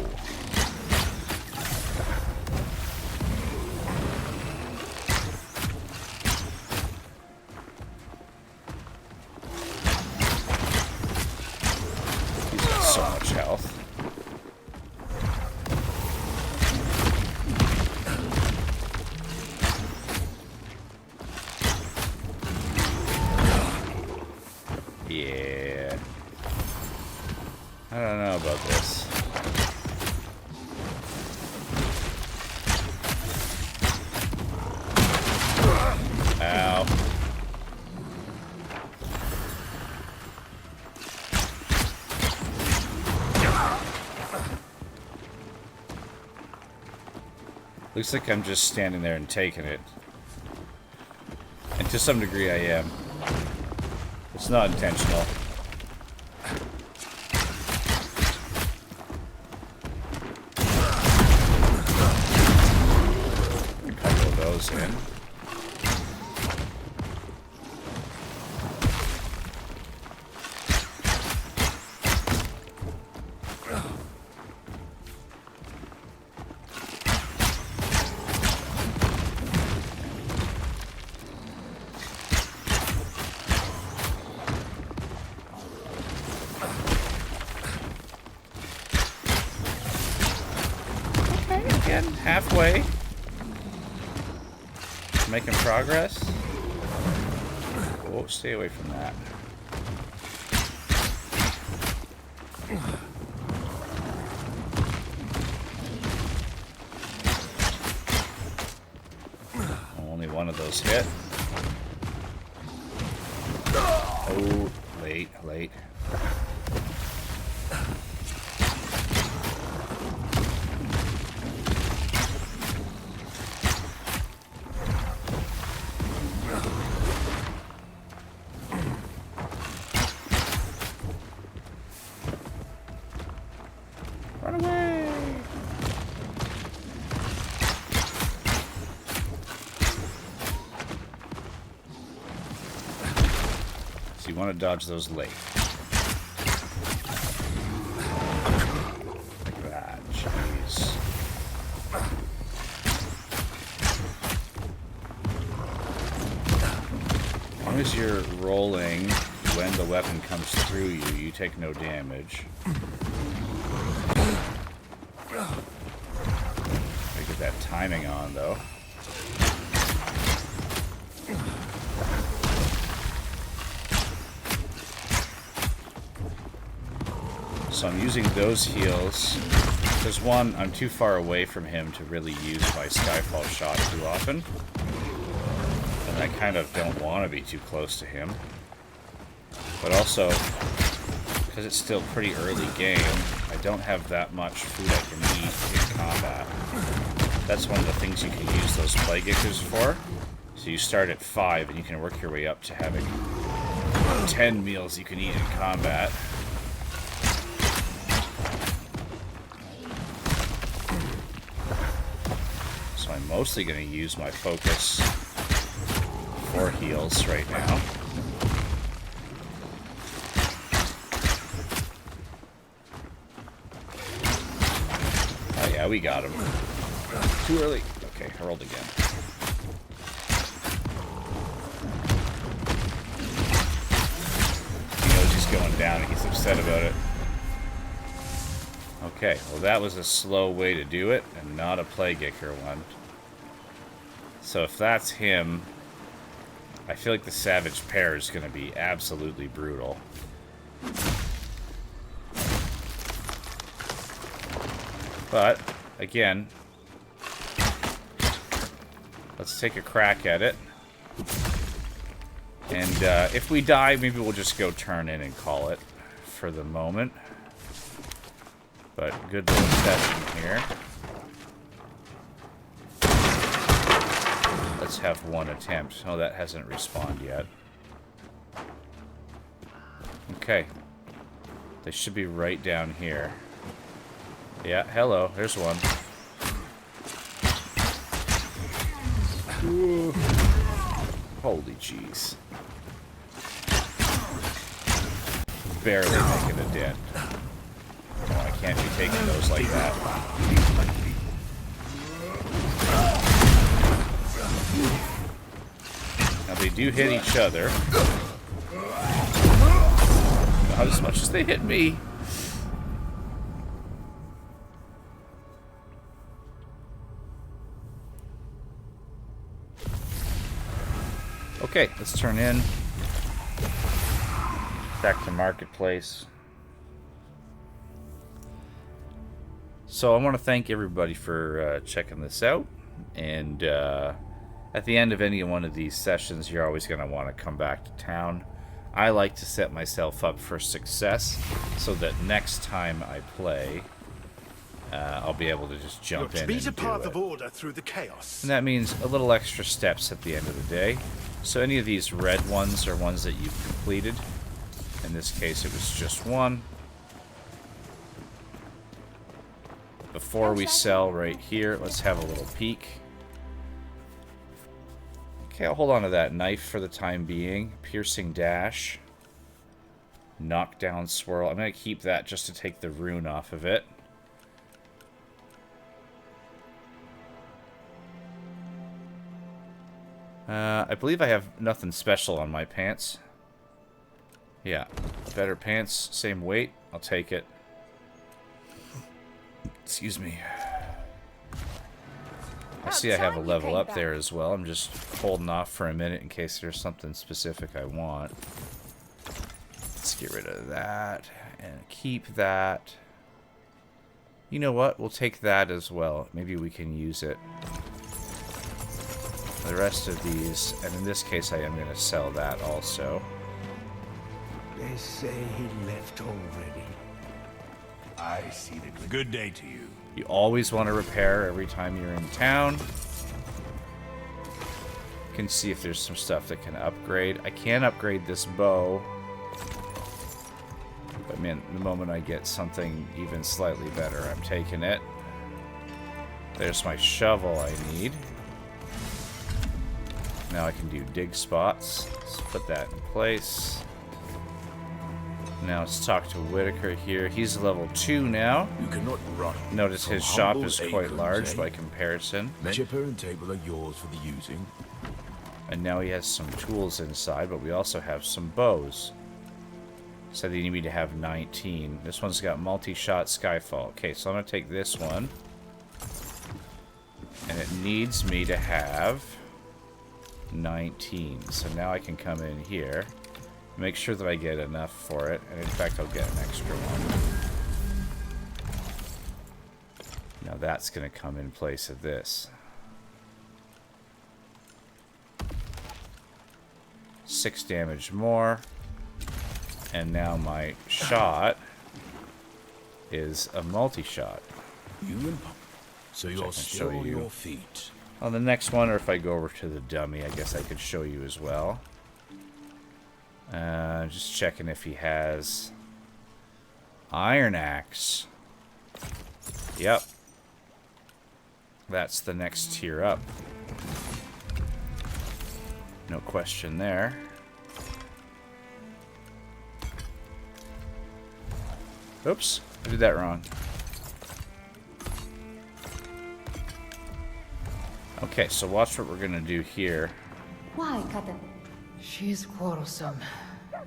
He's got so much health. Yeah. I don't know about this. Ow. Looks like I'm just standing there and taking it. And to some degree I am. It's not intentional. A couple of those in. Halfway. Making progress. Oh, stay away from that. Only one of those hit. Oh, late. You want to dodge those late. Like that, jeez. As long as you're rolling when the weapon comes through you, you take no damage. Gotta get that timing on, though. So I'm using those heals. There's one, I'm too far away from him to really use my Skyfall shot too often. And I kind of don't want to be too close to him. But also, because it's still pretty early game, I don't have that much food I can eat in combat. That's one of the things you can use those Plague Ichthys for. So you start at 5 and you can work your way up to having 10 meals you can eat in combat. I'm mostly going to use my focus for heals right now. Oh yeah, we got him. Too early. Okay, I rolled again. He knows he's going down and he's upset about it. Okay, well that was a slow way to do it, and not a Plague Ichthys one. So if that's him, I feel like the Savage Pair is going to be absolutely brutal. But, again, let's take a crack at it. And if we die, maybe we'll just go turn in and call it for the moment. But good little session here. Let's have one attempt. Oh, that hasn't respawned yet. Okay. They should be right down here. Yeah, hello. There's one. Ooh. Holy jeez. Barely making a dent. Oh, I can't be taking those like that. Now they do hit each other. Not as much as they hit me. Okay, let's turn in. Back to Marketplace. So I want to thank everybody for checking this out. And at the end of any one of these sessions, you're always going to want to come back to town. I like to set myself up for success so that next time I play, I'll be able to just jump in and
Beat a
do
path
it.
of order through the chaos.
And that means a little extra steps at the end of the day. So any of these red ones are ones that you've completed. In this case, it was just one. Before we sell right here, let's have a little peek. Okay, I'll hold on to that knife for the time being. Piercing dash. Knockdown swirl. I'm going to keep that just to take the rune off of it. I believe I have nothing special on my pants. Yeah, better pants, same weight. I'll take it. Excuse me. I see I have a level up there as well. I'm just holding off for a minute in case there's something specific I want. Let's get rid of that and keep that. You know what? We'll take that as well. Maybe we can use it. The rest of these, and in this case I am going to sell that also.
They say he left already. I see the good day to you.
You always want to repair every time you're in town. You can see if there's some stuff that can upgrade. I can upgrade this bow. But man, the moment I get something even slightly better, I'm taking it. There's my shovel I need. Now I can do dig spots. Let's put that in place. Now let's talk to Whitaker here. He's level 2 now.
You cannot run.
Notice his shop is quite large by comparison.
Chipper and table are yours for the using.
And now he has some tools inside, but we also have some bows. Said they need me to have 19. This one's got multi-shot Skyfall. Okay, so I'm going to take this one. And it needs me to have 19. So now I can come in here. Make sure that I get enough for it. And in fact, I'll get an extra one. Now that's going to come in place of this. 6 damage more. And now my shot is a multi-shot.
You and Pop. So you're still on your feet.
On the next one, or if I go over to the dummy, I guess I could show you as well. Just checking if he has Iron Axe. Yep. That's the next tier up. No question there. Oops, I did that wrong. Okay, so watch what we're gonna do here.
Why, Captain? She's quarrelsome.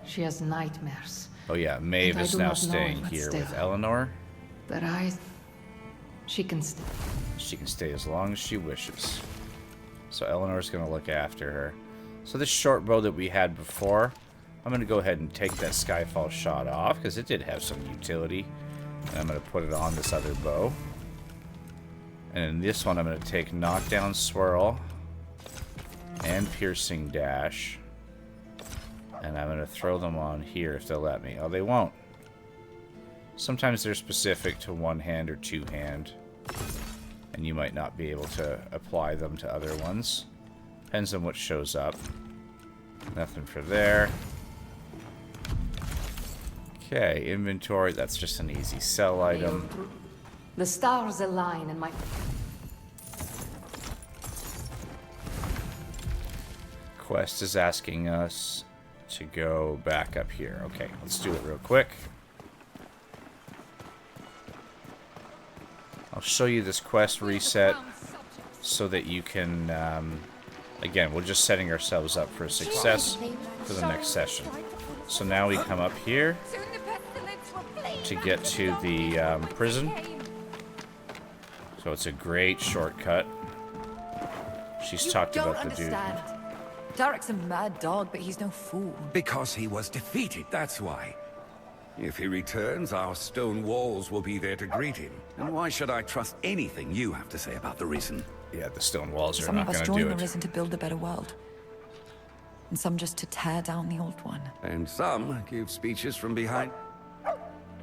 She has nightmares.
Oh yeah, Maeve
And I
is
do
now
not know
staying
what's
here
there.
with Eleanor.
But she can stay.
She can stay as long as she wishes. So Eleanor's gonna look after her. So this short bow that we had before, I'm gonna go ahead and take that Skyfall shot off, because it did have some utility. And I'm gonna put it on this other bow. And in this one, I'm going to take Knockdown Swirl and Piercing Dash. And I'm going to throw them on here if they'll let me. Oh, they won't. Sometimes they're specific to one hand or two hand. And you might not be able to apply them to other ones. Depends on what shows up. Nothing for there. Okay, inventory. That's just an easy sell item.
The stars align and my...
Quest is asking us to go back up here. Okay, let's do it real quick. I'll show you this quest reset so that you can... again, we're just setting ourselves up for success for the next session. So now we come up here to get to the prison. So it's a great shortcut. She's talked about the dude.
Darak's a mad dog, but he's no fool.
Because he was defeated, that's why. If he returns, our stone walls will be there to greet him. And why should I trust anything you have to say about the Risen?
Yeah, the stone walls are
Some
not
of us
going to
join
do
the
it.
Risen to build a better world. And some just to tear down the old one.
And some give speeches from behind.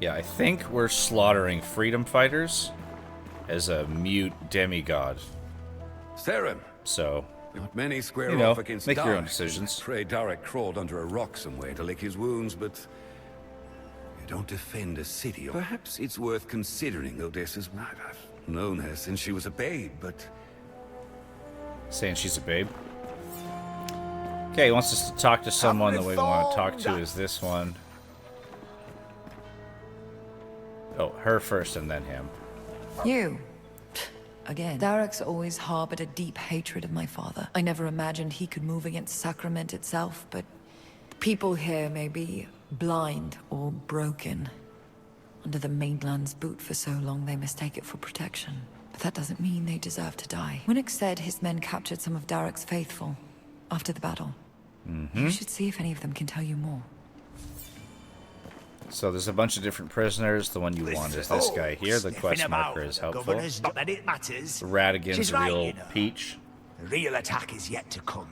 Yeah, I think we're slaughtering freedom fighters. as a mute demigod.
Saren,
So,
not many square
you know,
off against
make your own
Darak.
decisions.
Pray Darak crawled under a rock somewhere to lick his wounds, but you don't defend a city. Perhaps it's worth considering Odessa's wife. I've known her since she was a babe, but
Saying she's a babe. Okay, he wants us to talk to someone. The way we want to talk to is this one. Oh, her first and then him.
You. Again. Darak's always harbored a deep hatred of my father. I never imagined he could move against Sacrament itself, but people here may be blind or broken. Under the mainland's boot for so long, they mistake it for protection. But that doesn't mean they deserve to die. Winnick said his men captured some of Darak's faithful after the battle. You should see if any of them can tell you more.
So there's a bunch of different prisoners. The one you want is this guy here. The quest marker is helpful.
Governor's not that it matters.
Radigan's
She's right,
real
you know.
peach.
The real attack is yet to come.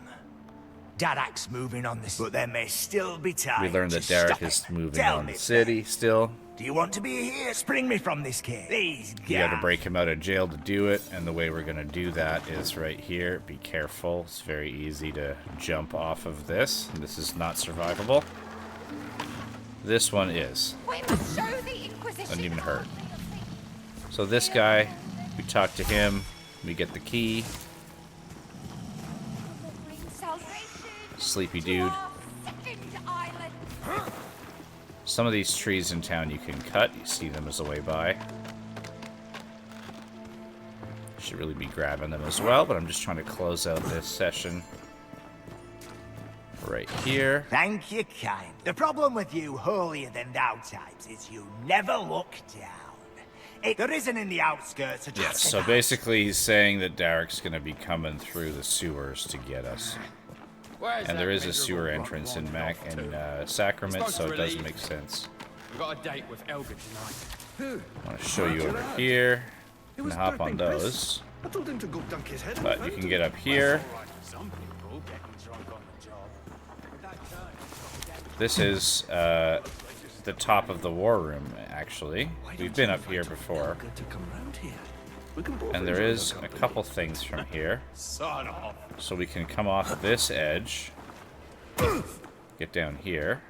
Darak's moving on this, but there may still be time.
We learned that
to
Darak
stop
is
it.
moving
Tell
on
me,
the city still.
do you want to be here? Spring me from this cave. Please,
You got to break him out of jail to do it, and the way we're going to do that is right here. Be careful. It's very easy to jump off of this. This is not survivable. This one is. Doesn't even hurt. So this guy, we talk to him. We get the key. Sleepy dude. Some of these trees in town you can cut. You see them as a way by. Should really be grabbing them as well, but I'm just trying to close out this session right here.
Thank you, kind. The problem with you holier-than-thou types is you never look down. There isn't in the outskirts of
Yes, so basically he's saying that Darak's going to be coming through the sewers to get us. And there is a sewer entrance in Sacrament, so it does make sense.
We've got a date with Elga tonight.
I want to show you over here. You can hop on those.
I told him to go dunk his head.
But you can get up here.
Some people getting drunk on the job.
This is the top of the war room, actually. We've been up here before. And there is a couple things from here. So we can come off this edge, get down here,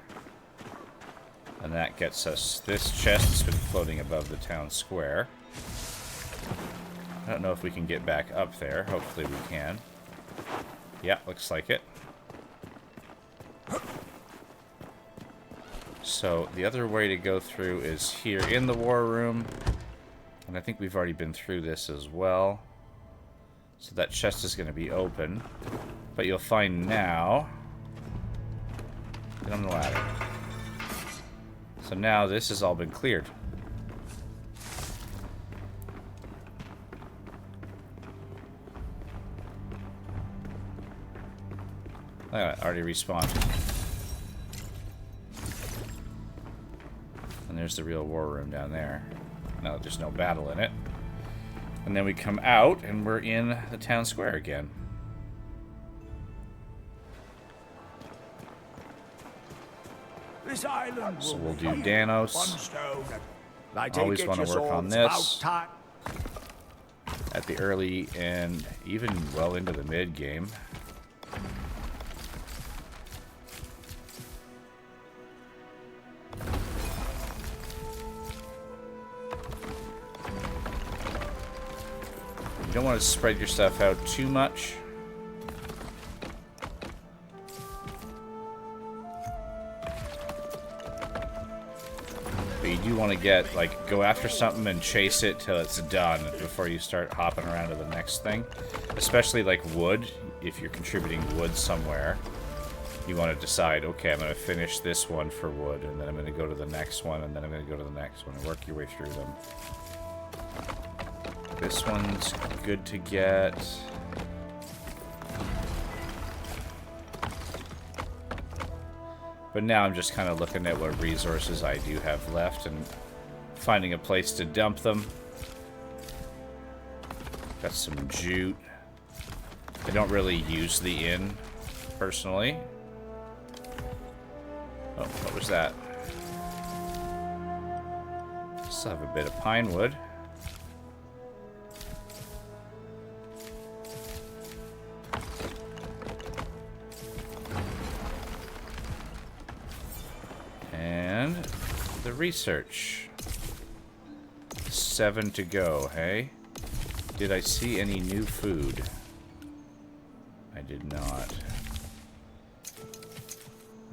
and that gets us this chest that's been floating above the town square. I don't know if we can get back up there. Hopefully we can. Yeah, looks like it. So the other way to go through is here in the war room. And I think we've already been through this as well. So that chest is going to be open. But you'll find now... Get on the ladder. So now this has all been cleared. Look at that, already respawned. And there's the real war room down there. No, there's no battle in it. And then we come out, and we're in the town square again.
This island
So
will
we'll do
be
Danos.
one stone. I
Always
take it
wanna
your
work on
swords
this.
about
At the early and even well into the mid game. You don't want to spread your stuff out too much. But you do want to get, like, go after something and chase it till it's done before you start hopping around to the next thing. Especially, like, wood. If you're contributing wood somewhere, you want to decide, okay, I'm going to finish this one for wood, and then I'm going to go to the next one, and then I'm going to go to the next one, and work your way through them. This one's good to get. But now I'm just kind of looking at what resources I do have left and finding a place to dump them. Got some jute. I don't really use the inn, personally. Oh, what was that? Still have a bit of pine wood. research. 7 to go, hey? Did I see any new food? I did not.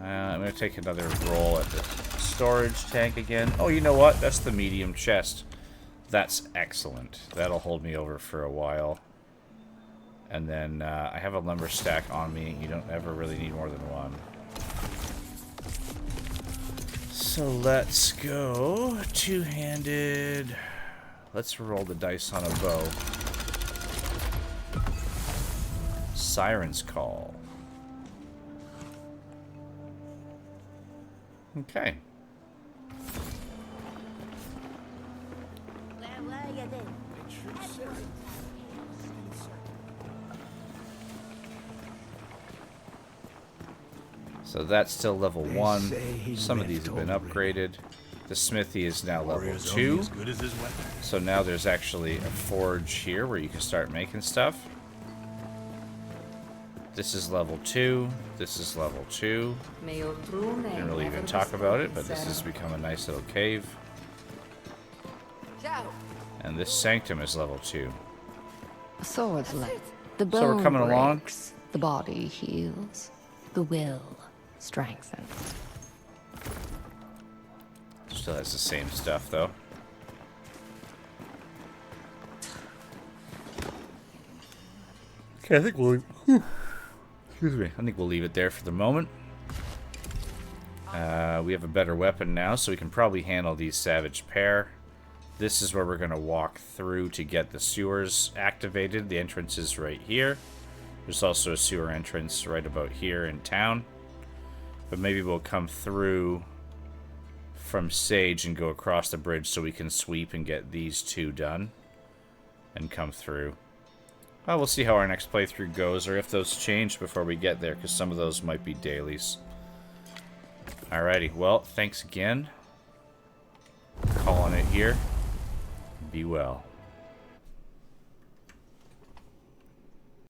I'm going to take another roll at the storage tank again. Oh, you know what? That's the medium chest. That's excellent. That'll hold me over for a while. And then I have a lumber stack on me. You don't ever really need more than one. So let's go two-handed. Let's roll the dice on a bow. Siren's Call. Okay.
Where were you then?
So that's still level 1.
say he
Some of these have been
left
upgraded. The smithy is now level
Warrior's
2.
only as good as his weapon.
So now there's actually a forge here where you can start making stuff. This is level 2. This is level 2. Didn't really even talk about it, but this has become a nice little cave. And this sanctum is level 2.
Swords left. The
So we're
bone
coming along.
breaks, the body heals, the will strengthens.
Still has the same stuff, though. Okay, I think we'll... Excuse me. I think we'll leave it there for the moment. We have a better weapon now, so we can probably handle these savage pair. This is where we're going to walk through to get the sewers activated. The entrance is right here. There's also a sewer entrance right about here in town. But maybe we'll come through from Sage and go across the bridge so we can sweep and get these two done. And come through. Well, we'll see how our next playthrough goes, or if those change before we get there, because some of those might be dailies. Alrighty, well, thanks again. Calling it here. Be well.